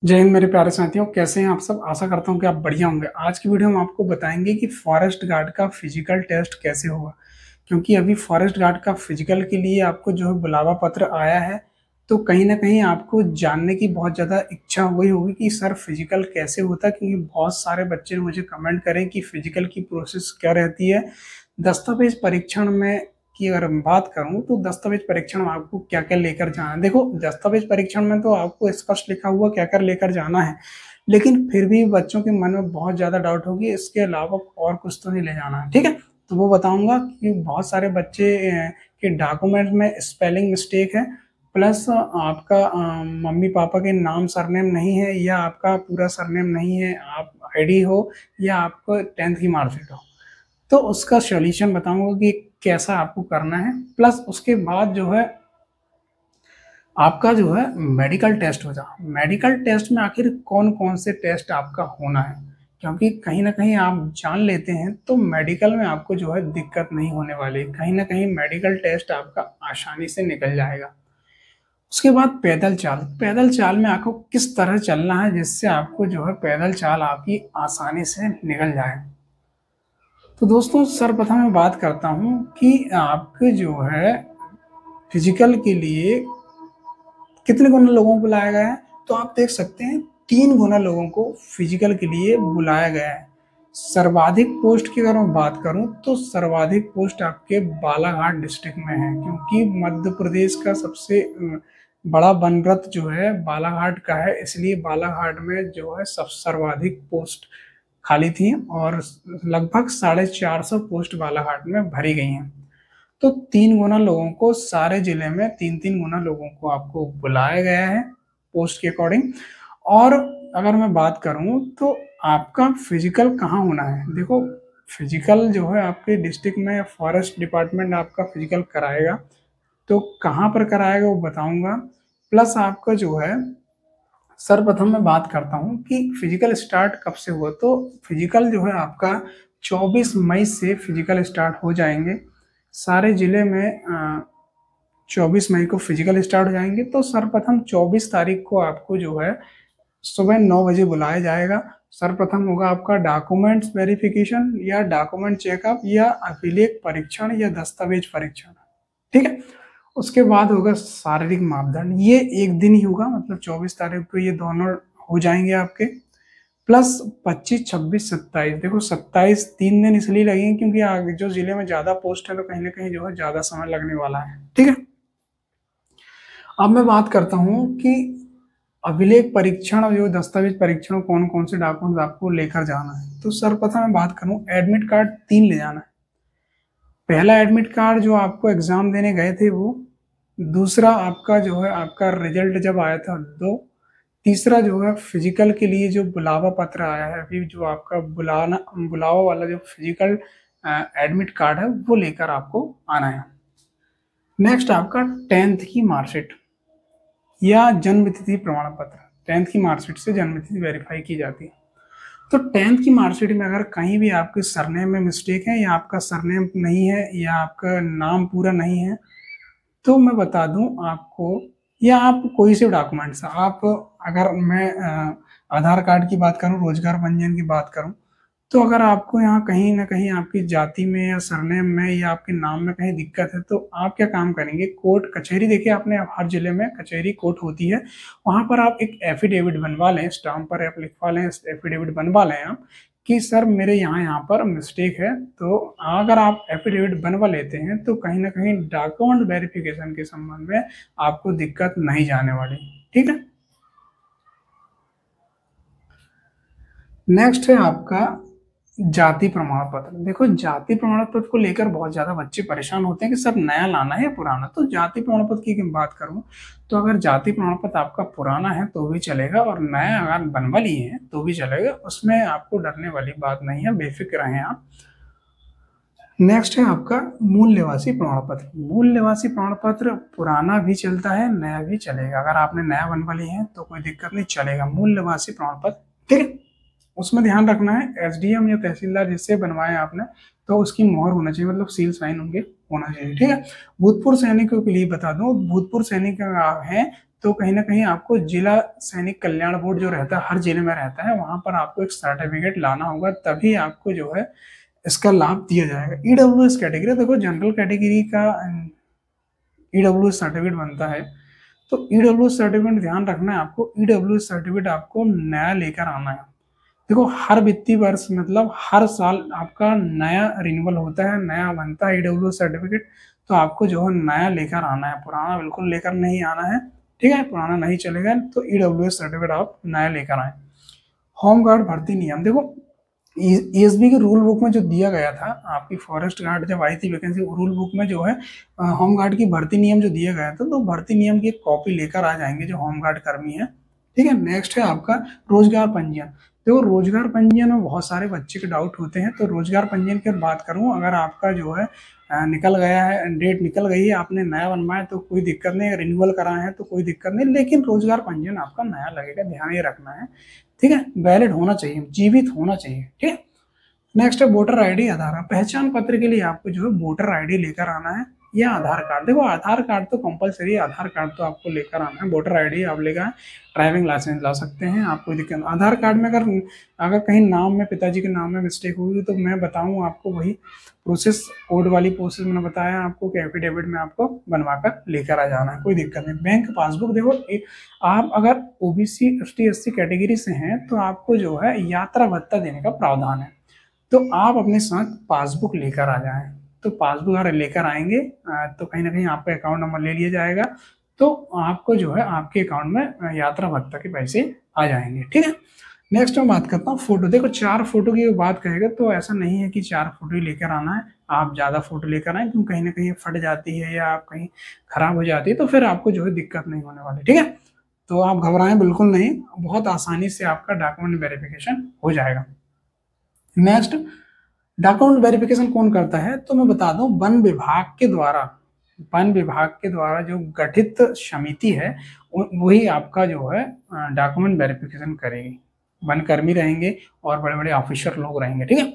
जय हिंद मेरे प्यारे साथियों, कैसे हैं आप सब। आशा करता हूं कि आप बढ़िया होंगे। आज की वीडियो में आपको बताएंगे कि फॉरेस्ट गार्ड का फिजिकल टेस्ट कैसे होगा, क्योंकि अभी फॉरेस्ट गार्ड का फिजिकल के लिए आपको जो है बुलावा पत्र आया है। तो कहीं ना कहीं आपको जानने की बहुत ज़्यादा इच्छा हुई होगी कि सर फिजिकल कैसे होता है, क्योंकि बहुत सारे बच्चे ने मुझे कमेंट करें कि फिजिकल की प्रोसेस क्या रहती है। दस्तावेज परीक्षण में की अगर मैं बात करूं तो दस्तावेज परीक्षण में आपको क्या क्या लेकर जाना है। देखो, दस्तावेज परीक्षण में तो आपको स्पष्ट लिखा हुआ क्या क्या लेकर जाना है, लेकिन फिर भी बच्चों के मन में बहुत ज्यादा डाउट होगी इसके अलावा और कुछ तो नहीं ले जाना है। ठीक है, तो वो बताऊंगा कि बहुत सारे बच्चे के डॉक्यूमेंट में स्पेलिंग मिस्टेक है, प्लस आपका मम्मी पापा के नाम सरनेम नहीं है, या आपका पूरा सरनेम नहीं है, आप आईडी हो, या आपको 10th की मार्कशीट हो। तो उसका सॉल्यूशन बताऊंगा कि कैसा आपको करना है। प्लस उसके बाद जो है आपका जो है मेडिकल टेस्ट हो जाए। मेडिकल टेस्ट में आखिर कौन कौन से टेस्ट आपका होना है, क्योंकि कहीं ना कहीं आप जान लेते हैं तो मेडिकल में आपको जो है दिक्कत नहीं होने वाली। कहीं ना कहीं मेडिकल टेस्ट आपका आसानी से निकल जाएगा। उसके बाद पैदल चाल। पैदल चाल में आपको किस तरह चलना है जिससे आपको जो है पैदल चाल आपकी आसानी से निकल जाए। तो दोस्तों, सर्वप्रथम मैं बात करता हूँ कि आपके जो है फिजिकल के लिए कितने गुना लोगों को बुलाया गया है। तो आप देख सकते हैं 3 गुना लोगों को फिजिकल के लिए बुलाया गया है। सर्वाधिक पोस्ट की अगर मैं बात करूं तो सर्वाधिक पोस्ट आपके बालाघाट डिस्ट्रिक्ट में है, क्योंकि मध्य प्रदेश का सबसे बड़ा वनरत्न जो है बालाघाट का है, इसलिए बालाघाट में जो है सब सर्वाधिक पोस्ट खाली थी और लगभग 450 पोस्ट बालाघाट में भरी गई हैं। तो 3 गुना लोगों को सारे जिले में 3-3 गुना लोगों को आपको बुलाया गया है पोस्ट के अकॉर्डिंग। और अगर मैं बात करूं तो आपका फिजिकल कहाँ होना है। देखो, फिजिकल जो है आपके डिस्ट्रिक्ट में फॉरेस्ट डिपार्टमेंट आपका फिजिकल कराएगा। तो कहाँ पर कराएगा वो बताऊंगा। प्लस आपका जो है सर्वप्रथम मैं बात करता हूँ कि फिजिकल स्टार्ट कब से हुआ। तो फिजिकल जो है आपका 24 मई से फिजिकल स्टार्ट हो जाएंगे। सारे जिले में 24 मई को फिजिकल स्टार्ट हो जाएंगे। तो सर्वप्रथम 24 तारीख को आपको जो है सुबह 9 बजे बुलाया जाएगा। सर्वप्रथम होगा आपका डॉक्यूमेंट्स वेरिफिकेशन या डॉक्यूमेंट चेकअप या अभिलेख परीक्षण या दस्तावेज परीक्षण। ठीक है, उसके बाद होगा शारीरिक मापदंड। ये एक दिन ही होगा, मतलब 24 तारीख को ये दोनों हो जाएंगे आपके। प्लस 25, 26, 27। देखो 27 3 दिन इसलिए लगेंगे क्योंकि आगे जो जिले में ज्यादा पोस्ट है तो कहीं ना कहीं जो है ज्यादा समय लगने वाला है। ठीक है, अब मैं बात करता हूँ कि अभिलेख परीक्षण और जो दस्तावेज परीक्षण कौन कौन से डॉक्यूमेंट्स आपको लेकर जाना है। तो सर्वप्रथम मैं बात करूँ, एडमिट कार्ड 3 ले जाना है। पहला एडमिट कार्ड जो आपको एग्जाम देने गए थे वो, दूसरा आपका जो है आपका रिजल्ट जब आया था 2, तीसरा जो है फिजिकल के लिए जो बुलावा पत्र आया है अभी, जो आपका बुलावा वाला जो फिजिकल एडमिट कार्ड है वो लेकर आपको आना है। नेक्स्ट आपका 10th की मार्कशीट या जन्म तिथि प्रमाण पत्र। 10th की मार्कशीट से जन्म तिथि वेरीफाई की जाती है। तो 10th की मार्कशीट में अगर कहीं भी आपके सरनेम में मिस्टेक है, या आपका सरनेम नहीं है, या आपका नाम पूरा नहीं है, तो मैं बता दूं आपको, या आप कोई से डॉक्यूमेंट्स आप, अगर मैं आधार कार्ड की बात करूं, रोजगार पंजीयन की बात करूं, तो अगर आपको यहाँ कहीं ना कहीं आपकी जाति में या सरनेम में या आपके नाम में कहीं दिक्कत है, तो आप क्या काम करेंगे, कोर्ट कचहरी, देखिए आपने हर जिले में कचहरी कोर्ट होती है, वहां पर आप एक एफिडेविट बनवा लें, स्टाम्प पर आप लिखवा लें, एफिडेविट बनवा लें आप कि सर मेरे यहाँ यहाँ पर मिस्टेक है। तो अगर आप एफिडेविट बनवा लेते हैं तो कहीं ना कहीं डॉक्यूमेंट वेरिफिकेशन के संबंध में आपको दिक्कत नहीं जाने वाली। ठीक है, नेक्स्ट है आपका जाति प्रमाण पत्र। देखो, जाति प्रमाण पत्र को लेकर बहुत ज्यादा बच्चे परेशान होते हैं कि सर नया लाना है या पुराना। तो जाति प्रमाण पत्र की बात करूं तो अगर जाति प्रमाण पत्र आपका पुराना है तो भी चलेगा, और नया अगर बनवा लिए हैं तो भी चलेगा, उसमें आपको डरने वाली बात नहीं है, बेफिक्र रहें आप। नेक्स्ट है आपका मूल निवासी प्रमाण पत्र। मूल निवासी प्रमाण पत्र पुराना भी चलता है, नया भी चलेगा। अगर आपने नया बनवा लिए हैं तो कोई दिक्कत नहीं, चलेगा मूल निवासी प्रमाण पत्र। ठीक है, उसमें ध्यान रखना है एसडीएम या तहसीलदार जिससे बनवाए आपने तो उसकी मोहर होना चाहिए, मतलब सील साइन उनके होना चाहिए। ठीक है, भूतपूर्व सैनिकों के लिए बता दूं, भूतपूर्व सैनिक है तो कहीं ना कहीं आपको जिला सैनिक कल्याण बोर्ड जो रहता है, हर जिले में रहता है, वहां पर आपको एक सर्टिफिकेट लाना होगा, तभी आपको जो है इसका लाभ दिया जाएगा। ईडब्ल्यूएस कैटेगरी, देखो जनरल कैटेगरी का ईडब्ल्यूएस सर्टिफिकेट बनता है, तो ईडब्ल्यूएस सर्टिफिकेट ध्यान रखना है आपको, ईडब्ल्यूएस सर्टिफिकेट आपको नया लेकर आना है। देखो हर वित्तीय वर्ष मतलब हर साल आपका नया रिन्यूअल होता है, नया बनता है ईडब्ल्यूएस सर्टिफिकेट, तो आपको जो है नया लेकर आना है, पुराना बिल्कुल लेकर नहीं आना है, ठीक है, पुराना नहीं चलेगा, तो ईडब्ल्यूएस सर्टिफिकेट आप नया लेकर आए। होमगार्ड भर्ती नियम, देखो ईएसबी के रूल बुक में जो दिया गया था, आपकी फॉरेस्ट गार्ड जब आई थी वैकेंसी, रूल बुक में जो है होमगार्ड की भर्ती नियम जो दिया गया था, तो भर्ती नियम की एक कॉपी लेकर आ जाएंगे जो होमगार्ड कर्मी है, ठीक है। नेक्स्ट है आपका रोजगार पंजीयन। देखो रोजगार पंजीयन में बहुत सारे बच्चे के डाउट होते हैं, तो रोजगार पंजीयन की बात करूं, अगर आपका जो है निकल गया है, डेट निकल गई है, आपने नया बनवाया तो कोई दिक्कत नहीं, रिन्यूअल कराए हैं तो कोई दिक्कत नहीं, लेकिन रोजगार पंजीयन आपका नया लगेगा, ध्यान ये रखना है, ठीक है। वैलिड होना चाहिए, जीवित होना चाहिए, ठीक है। नेक्स्ट है वोटर आईडी आधार, पहचान पत्र के लिए आपको जो है वोटर आईडी लेकर आना है या आधार कार्ड। देखो आधार कार्ड तो कंपलसरी है, आधार कार्ड तो आपको लेकर आना है, वोटर आईडी आप लेकर आए, ड्राइविंग लाइसेंस ला सकते हैं, आपको दिक्कत। आधार कार्ड में अगर कहीं नाम में, पिताजी के नाम में मिस्टेक होगी तो मैं बताऊं आपको, वही प्रोसेस, कोड वाली प्रोसेस मैंने बताया आपको कि एफिडेविट में आपको बनवा कर लेकर आ जाना है, कोई दिक्कत नहीं। बैंक पासबुक, देखो आप अगर ओबीसी एसटी एससी कैटेगरी से हैं तो आपको जो है यात्रा भत्ता देने का प्रावधान है, तो आप अपने साथ पासबुक लेकर आ जाएं। तो पासबुक अगर लेकर आएंगे तो कहीं ना कहीं आपका अकाउंट नंबर ले लिया जाएगा, तो आपको जो है आपके अकाउंट में यात्रा भत्ता के पैसे आ जाएंगे, ठीक है। नेक्स्ट मैं बात करता हूँ फोटो। देखो 4 फोटो की बात करेगा तो ऐसा नहीं है कि 4 फोटो ही लेकर आना है, आप ज़्यादा फोटो लेकर आए, क्योंकि कहीं ना कहीं फट जाती है या आप कहीं खराब हो जाती है, तो फिर आपको जो है दिक्कत नहीं होने वाली, ठीक है। तो आप घबराएं बिल्कुल नहीं, बहुत आसानी से आपका डॉक्यूमेंट वेरिफिकेशन हो जाएगा। नेक्स्ट, डॉक्यूमेंट वेरिफिकेशन कौन करता है, तो मैं बता दूं, वन विभाग के द्वारा जो गठित समिति है वही आपका जो है डॉक्यूमेंट वेरिफिकेशन करेगी, वन कर्मी रहेंगे और बड़े बड़े ऑफिसर लोग रहेंगे, ठीक है।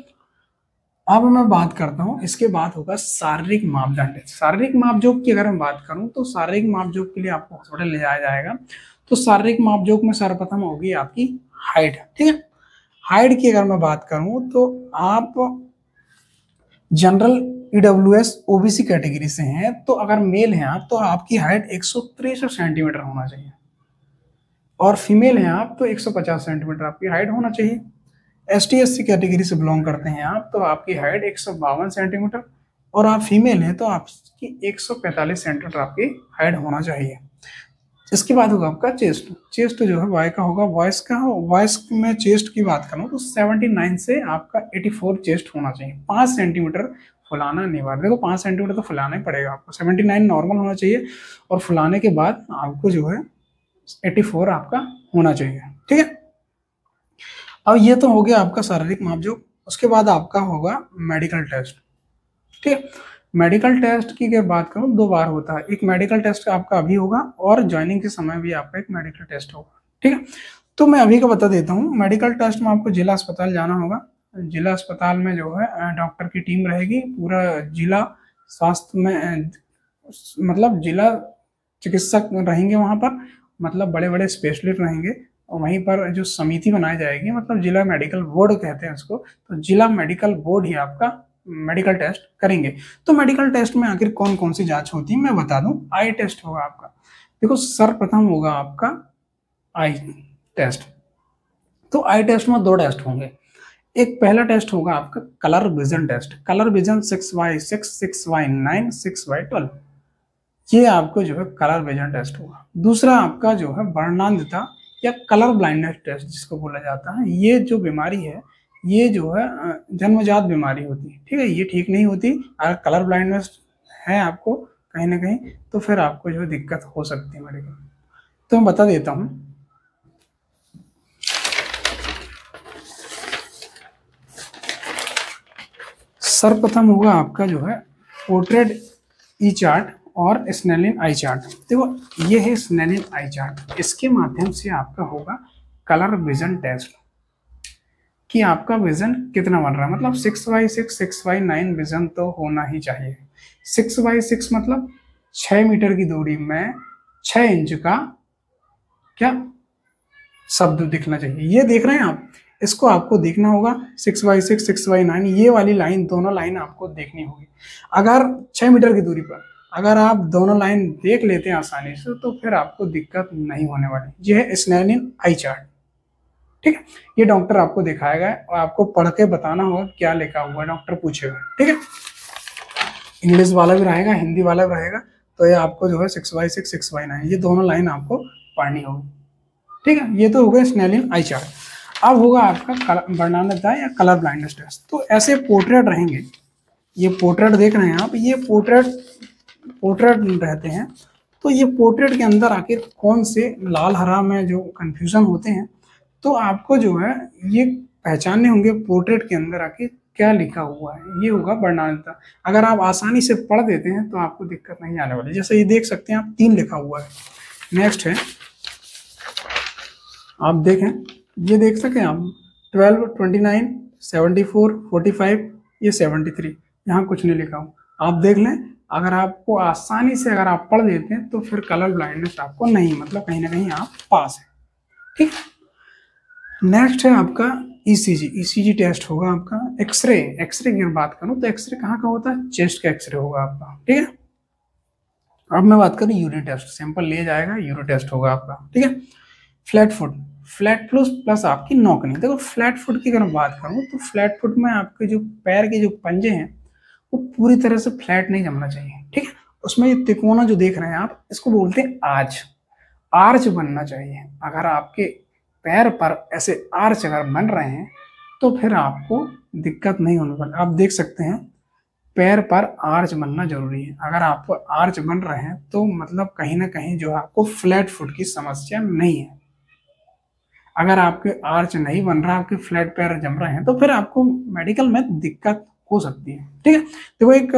अब मैं बात करता हूं, इसके बाद होगा शारीरिक मापदंड। शारीरिक मापजोक की अगर मैं बात करूं तो शारीरिक मापजोक के लिए आपको हॉस्पिटल ले जाया जाएगा, तो शारीरिक मापजोक में सर्वप्रथम होगी आपकी हाइट, ठीक है। हाइट की अगर मैं बात करूं तो आप जनरल ईडब्ल्यूएस ओबीसी कैटेगरी से हैं, तो अगर मेल हैं आप तो आपकी हाइट 163 सेंटीमीटर होना चाहिए, और फीमेल हैं आप तो 150 सेंटीमीटर आपकी हाइट होना चाहिए। एसटी एससी कैटेगरी से बिलोंग करते हैं आप तो आपकी हाइट 152 सेंटीमीटर, और आप फीमेल हैं तो आपकी 145 सेंटीमीटर आपकी हाइट होना चाहिए। इसके बाद होगा आपका चेस्ट। चेस्ट जो है वाई का होगा, वॉइस में चेस्ट की बात करूं तो 79 से आपका 84 चेस्ट होना चाहिए। 5 सेंटीमीटर फुलाना अनिवार्य, देखो 5 सेंटीमीटर तो फुलाना ही पड़ेगा आपको, 79 नॉर्मल होना चाहिए, और फुलाने के बाद आपको जो है 84 आपका होना चाहिए, ठीक है। अब ये तो हो गया आपका शारीरिक मापजोक। उसके बाद आपका होगा मेडिकल टेस्ट, ठीक है। मेडिकल टेस्ट की अगर बात करूं 2 बार होता है, एक मेडिकल टेस्ट आपका अभी होगा और ज्वाइनिंग के समय भी आपका एक मेडिकल टेस्ट होगा, ठीक है। तो मैं अभी का बता देता हूं, मेडिकल टेस्ट में आपको जिला अस्पताल जाना होगा। जिला अस्पताल में जो है डॉक्टर की टीम रहेगी, पूरा जिला स्वास्थ्य में मतलब जिला चिकित्सक रहेंगे वहां पर, मतलब बड़े बड़े स्पेशलिस्ट रहेंगे, और वहीं पर जो समिति बनाई जाएगी, मतलब जिला मेडिकल बोर्ड कहते हैं उसको, तो जिला मेडिकल बोर्ड ही आपका मेडिकल टेस्ट करेंगे। तो मेडिकल टेस्ट में आखिर कौन कौन सी जांच होती है मैं बता दूं। आई टेस्ट होगा आपका, देखो सर्वप्रथम होगा आपका आई टेस्ट। तो आई टेस्ट में 2 टेस्ट होंगे। एक पहला टेस्ट होगा आपका colour vision test, colour vision 6x6, 6x9, 6x12, ये आपको जो है कलर विजन टेस्ट होगा। दूसरा आपका जो है वर्णांधता या कलर ब्लाइंडनेस टेस्ट जिसको बोला जाता है, ये जो बीमारी है ये जो है जन्मजात बीमारी होती है, ठीक है, ये ठीक नहीं होती। अगर कलर ब्लाइंडनेस है आपको कहीं ना कहीं तो फिर आपको जो दिक्कत हो सकती है मेडिकल। तो मैं बता देता हूँ, सर्वप्रथम होगा आपका जो है पोर्ट्रेट ई चार्ट और स्नेलिन आई चार्ट। देखो ये है स्नेलिन आई चार्ट, इसके माध्यम से आपका होगा कलर विजन टेस्ट कि आपका विजन कितना बन रहा है, मतलब 6x6, 6x9 विजन तो होना ही चाहिए। 6x6 मतलब 6 मीटर की दूरी में 6 इंच का क्या शब्द दिखना चाहिए। ये देख रहे हैं आप, इसको आपको देखना होगा 6x6 6x9, ये वाली लाइन, दोनों लाइन आपको देखनी होगी। अगर 6 मीटर की दूरी पर अगर आप दोनों लाइन देख लेते हैं आसानी से तो फिर आपको दिक्कत नहीं होने वाली। ये है स्नेलिन आई चार्ट, ठीक है। ये डॉक्टर आपको दिखाएगा और आपको पढ़ के बताना होगा क्या लिखा हुआ, डॉक्टर पूछेगा, ठीक है। इंग्लिश वाला भी रहेगा, हिंदी वाला भी रहेगा। तो ये आपको जो है 6x6 6x9, ये दोनों लाइन आपको पढ़नी होगी, ठीक है। ये तो हो गया स्नेलिन आई चार्ट। अब होगा आपका वर्णनाता या कलर ब्लाइंडनेस टेस्ट। तो ऐसे पोर्ट्रेट रहेंगे, ये पोर्ट्रेट देख रहे हैं आप, ये पोर्ट्रेट रहते हैं। तो ये पोर्ट्रेट के अंदर आखिर कौन से लाल हरा में जो कंफ्यूजन होते हैं, तो आपको जो है ये पहचानने होंगे पोर्ट्रेट के अंदर आके क्या लिखा हुआ है। ये होगा वर्णनाता। अगर आप आसानी से पढ़ देते हैं तो आपको दिक्कत नहीं आने वाली। जैसे ये देख सकते हैं आप, 3 लिखा हुआ है। नेक्स्ट है, आप देखें, ये देख सकें आप 12 29 74 45, ये 73, यहाँ कुछ नहीं लिखा हूँ। आप देख लें, अगर आपको आसानी से अगर आप पढ़ देते हैं तो फिर कलर ब्लाइंडनेस आपको नहीं, मतलब कहीं ना कहीं आप पास है, ठीक। नेक्स्ट है आपका ईसीजी। ईसीजी टेस्ट होगा आपका। एक्सरे की बात करूं तो एक्सरे कहाँ का होता है, चेस्ट का एक्सरे होगा आपका, ठीक है। अब मैं बात करूं यूरिन टेस्ट, सैंपल ले जाएगा, यूरिन टेस्ट होगा आपका, ठीक है। फ्लैट फुट प्लस आपकी नौकनी। देखो फ्लैट फुट की अगर मैं बात करूं तो फ्लैट फुट में आपके जो पैर के जो पंजे हैं वो पूरी तरह से फ्लैट नहीं जमना चाहिए, ठीक है। उसमें ये तिकोना जो देख रहे हैं आप, इसको बोलते हैं आर्च बनना चाहिए। अगर आपके पैर पर ऐसे आर्च अगर बन रहे हैं तो फिर आपको दिक्कत नहीं होने वाली। आप देख सकते हैं पैर पर आर्च बनना जरूरी है। अगर आपको आर्च बन रहे हैं तो मतलब कहीं ना कहीं जो है आपको फ्लैट फुट की समस्या नहीं है। अगर आपके आर्च नहीं बन रहा, आपके फ्लैट पैर जम रहे हैं तो फिर आपको मेडिकल में दिक्कत हो सकती है, ठीक है। देखो एक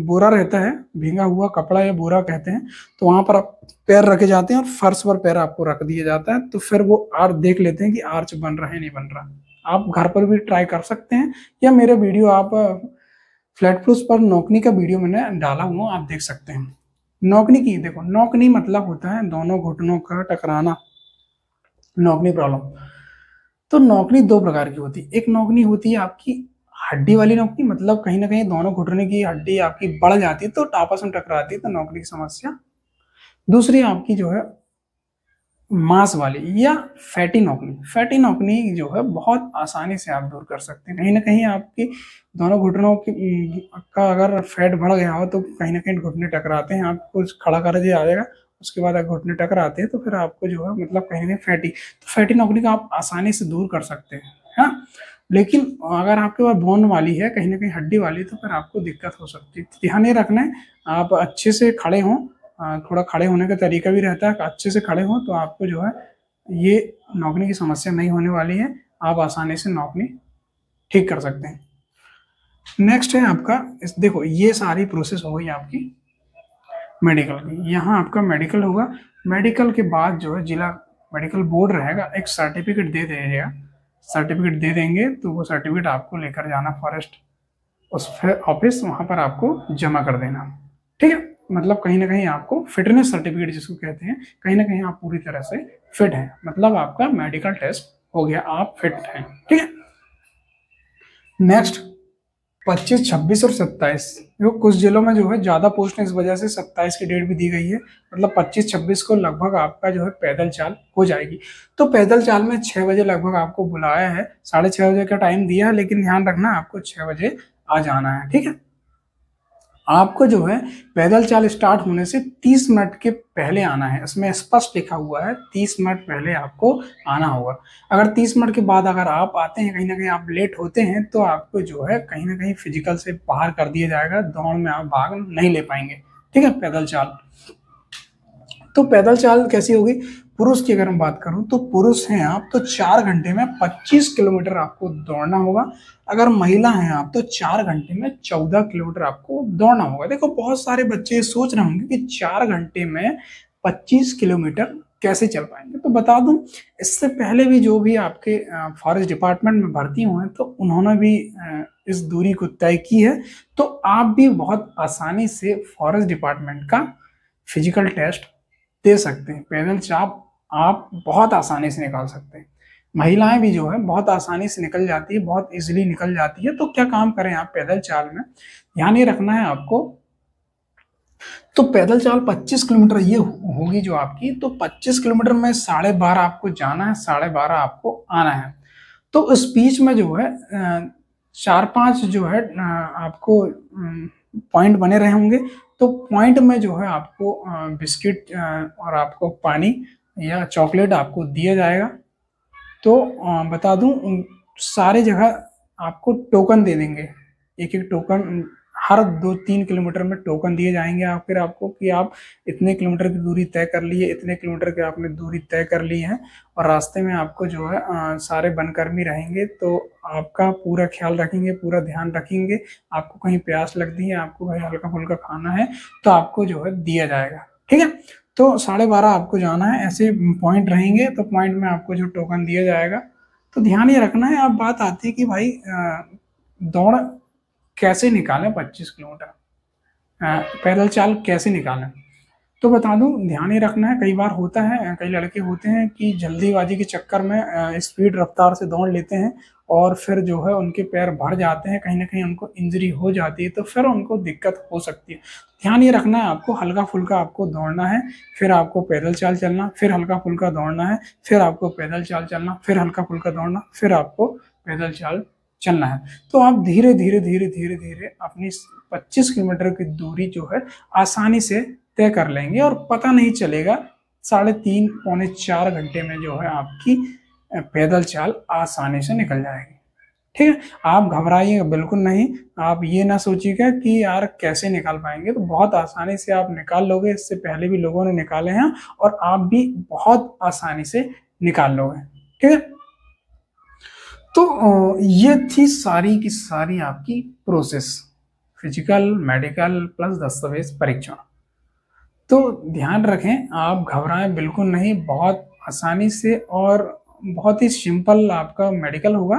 बोरा रहता है, भींगा हुआ कपड़ा या बोरा कहते हैं, तो वहां पर आप पैर रखे जाते हैं और फर्श पर पैर आपको रख दिया जाता है, तो फिर वो आर्च देख लेते हैं कि आर्च बन रहा है नहीं बन रहा। आप घर पर भी ट्राई कर सकते हैं, या मेरे वीडियो आप फ्लैट फ्लूस पर नौकनी का वीडियो मैंने डाला हुआ, आप देख सकते हैं। नौकनी की देखो, नौकनी मतलब होता है दोनों घुटनों का टकराना, नौकनी प्रॉब्लम। तो नौकनी 2 प्रकार की होती है। एक नौकनी होती है आपकी हड्डी वाली नौकनी, मतलब कहीं ना कहीं दोनों घुटने की हड्डी आपकी बढ़ जाती है तो आपस में टकराती है, तो नौकनी की समस्या। दूसरी आपकी जो है मांस वाली या फैटी नौकनी जो है बहुत आसानी से आप दूर कर सकते हैं। कहीं ना कहीं आपकी दोनों घुटनों की का अगर फैट बढ़ गया हो तो कहीं ना कहीं घुटने टकराते हैं, आपको खड़ा कर दिया जाएगा, उसके बाद अगर घुटने टकराते हैं तो फिर आपको जो है मतलब कहीं ना कहीं फैटी नौकनी का आप आसानी से दूर कर सकते हैं, हाँ। लेकिन अगर आपके पास बोन वाली है, कहीं ना कहीं हड्डी वाली, तो फिर आपको दिक्कत हो सकती है। ध्यान ये रखना है, आप अच्छे से खड़े हों, थोड़ा खड़े होने का तरीका भी रहता है, अच्छे से खड़े हों तो आपको जो है ये नौकनी की समस्या नहीं होने वाली है, आप आसानी से नौकनी ठीक कर सकते हैं। नेक्स्ट है आपका देखो, ये सारी प्रोसेस हो गई आपकी मेडिकल की। यहाँ आपका मेडिकल होगा, मेडिकल के बाद जो है जिला मेडिकल बोर्ड रहेगा, एक सर्टिफिकेट दे देगा, सर्टिफिकेट दे देंगे, तो वो सर्टिफिकेट आपको लेकर जाना फॉरेस्ट उस ऑफिस, वहां पर आपको जमा कर देना, ठीक है। मतलब कहीं ना कहीं आपको फिटनेस सर्टिफिकेट जिसको कहते हैं, कहीं ना कहीं आप पूरी तरह से फिट हैं, मतलब आपका मेडिकल टेस्ट हो गया, आप फिट हैं, ठीक है। नेक्स्ट 25, 26 और 27, जो कुछ जिलों में जो है ज्यादा पोस्ट है, इस वजह से 27 की डेट भी दी गई है। मतलब 25, 26 को लगभग आपका जो है पैदल चाल हो जाएगी। तो पैदल चाल में 6 बजे लगभग आपको बुलाया है, 6:30 बजे का टाइम दिया है, लेकिन ध्यान रखना आपको 6 बजे आ जाना है, ठीक है। आपको जो है पैदल चाल स्टार्ट होने से 30 मिनट के पहले आना है, इसमें स्पष्ट लिखा हुआ है 30 मिनट पहले आपको आना होगा। अगर 30 मिनट के बाद अगर आप आते हैं, कहीं ना कहीं आप लेट होते हैं, तो आपको जो है कहीं ना कहीं फिजिकल से बाहर कर दिया जाएगा, दौड़ में आप भाग नहीं ले पाएंगे, ठीक है। पैदल चाल, तो पैदल चाल कैसी होगी, पुरुष की अगर मैं बात करूं तो पुरुष हैं आप तो 4 घंटे में 25 किलोमीटर आपको दौड़ना होगा। अगर महिला हैं आप तो 4 घंटे में 14 किलोमीटर आपको दौड़ना होगा। देखो बहुत सारे बच्चे सोच रहे होंगे कि 4 घंटे में 25 किलोमीटर कैसे चल पाएंगे, तो बता दूं, इससे पहले भी जो भी आपके फॉरेस्ट डिपार्टमेंट में भर्ती हुए हैं तो उन्होंने भी इस दूरी को तय की है। तो आप भी बहुत आसानी से फॉरेस्ट डिपार्टमेंट का फिजिकल टेस्ट दे सकते हैं। पैदल चाल आप बहुत आसानी से निकाल सकते हैं। महिलाएं भी जो है बहुत आसानी से निकल जाती है, बहुत इजीली निकल जाती है। तो क्या काम करें आप पैदल चाल में, ध्यान ये रखना है आपको। तो पैदल चाल 25 किलोमीटर ये होगी जो आपकी, तो 25 किलोमीटर में 12:30 आपको जाना है, 12:30 आपको आना है। तो उस बीच में जो है 4-5 जो है आपको पॉइंट बने रहे होंगे। तो पॉइंट में जो है आपको बिस्किट और आपको पानी या चॉकलेट आपको दिया जाएगा। तो बता दूं सारे जगह आपको टोकन दे देंगे, एक एक टोकन हर 2-3 किलोमीटर में टोकन दिए जाएंगे आप, फिर आपको कि आप इतने किलोमीटर की दूरी तय कर लिए, इतने किलोमीटर की आपने दूरी तय कर ली है। और रास्ते में आपको जो है सारे वनकर्मी रहेंगे, तो आपका पूरा ख्याल रखेंगे, पूरा ध्यान रखेंगे। आपको कहीं प्यास लगती है, आपको कहीं हल्का फुल्का खाना है, तो आपको जो है दिया जाएगा। ठीक है, तो 12:30 आपको जाना है, ऐसे पॉइंट रहेंगे, तो पॉइंट में आपको जो टोकन दिया जाएगा। तो ध्यान ये रखना है। अब बात आती है कि भाई दौड़ कैसे निकालें 25 किलोमीटर, पैदल चाल कैसे निकालें। तो बता दूं, ध्यान ही रखना है। कई बार होता है, कई लड़के होते हैं कि जल्दीबाजी के चक्कर में स्पीड रफ्तार से दौड़ लेते हैं और फिर जो है उनके पैर भर जाते हैं, कहीं ना कहीं उनको इंजरी हो जाती है, तो फिर उनको दिक्कत हो सकती है। ध्यान ये रखना है आपको, हल्का फुल्का आपको दौड़ना है, फिर आपको पैदल चाल चलना, फिर हल्का फुल्का दौड़ना है, फिर आपको पैदल चाल चलना, फिर हल्का फुल्का दौड़ना, फिर आपको पैदल चाल चलना है। तो आप धीरे धीरे धीरे धीरे धीरे अपनी 25 किलोमीटर की दूरी जो है आसानी से तय कर लेंगे और पता नहीं चलेगा। 3.5-4 घंटे में जो है आपकी पैदल चाल आसानी से निकल जाएगी। ठीक है, आप घबराइएगा बिल्कुल नहीं। आप ये ना सोचिएगा कि यार कैसे निकाल पाएंगे, तो बहुत आसानी से आप निकाल लोगे। इससे पहले भी लोगों ने निकाले हैं और आप भी बहुत आसानी से निकाल लोगे। ठीक है, तो ये थी सारी की सारी आपकी प्रोसेस, फिजिकल, मेडिकल प्लस दस्तावेज परीक्षण। तो ध्यान रखें, आप घबराएं बिल्कुल नहीं, बहुत आसानी से और बहुत ही सिंपल आपका मेडिकल होगा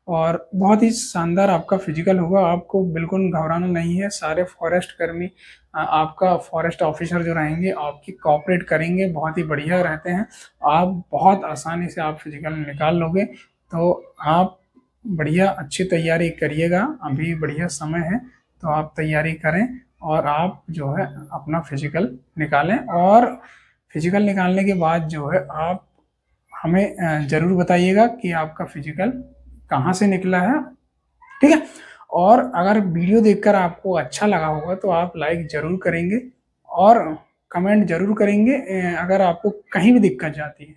और बहुत ही शानदार आपका फिजिकल होगा। आपको बिल्कुल घबराना नहीं है। सारे फॉरेस्ट कर्मी, आपका फॉरेस्ट ऑफिसर जो रहेंगे आपकी कोऑपरेट करेंगे, बहुत ही बढ़िया रहते हैं। आप बहुत आसानी से आप फिजिकल निकाल लोगे। तो आप बढ़िया अच्छी तैयारी करिएगा, अभी बढ़िया समय है, तो आप तैयारी करें और आप जो है अपना फिजिकल निकालें। और फिजिकल निकालने के बाद जो है आप हमें ज़रूर बताइएगा कि आपका फिजिकल कहाँ से निकला है। ठीक है, और अगर वीडियो देखकर आपको अच्छा लगा होगा तो आप लाइक ज़रूर करेंगे और कमेंट ज़रूर करेंगे अगर आपको कहीं भी दिक्कत जाती है।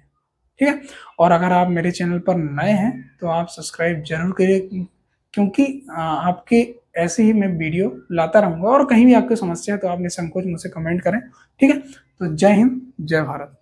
ठीक है, और अगर आप मेरे चैनल पर नए हैं तो आप सब्सक्राइब जरूर करिए, क्योंकि आपके ऐसे ही मैं वीडियो लाता रहूँगा। और कहीं भी आपकी समस्या है तो आप निसंकोच मुझसे कमेंट करें। ठीक है, तो जय हिंद, जय भारत।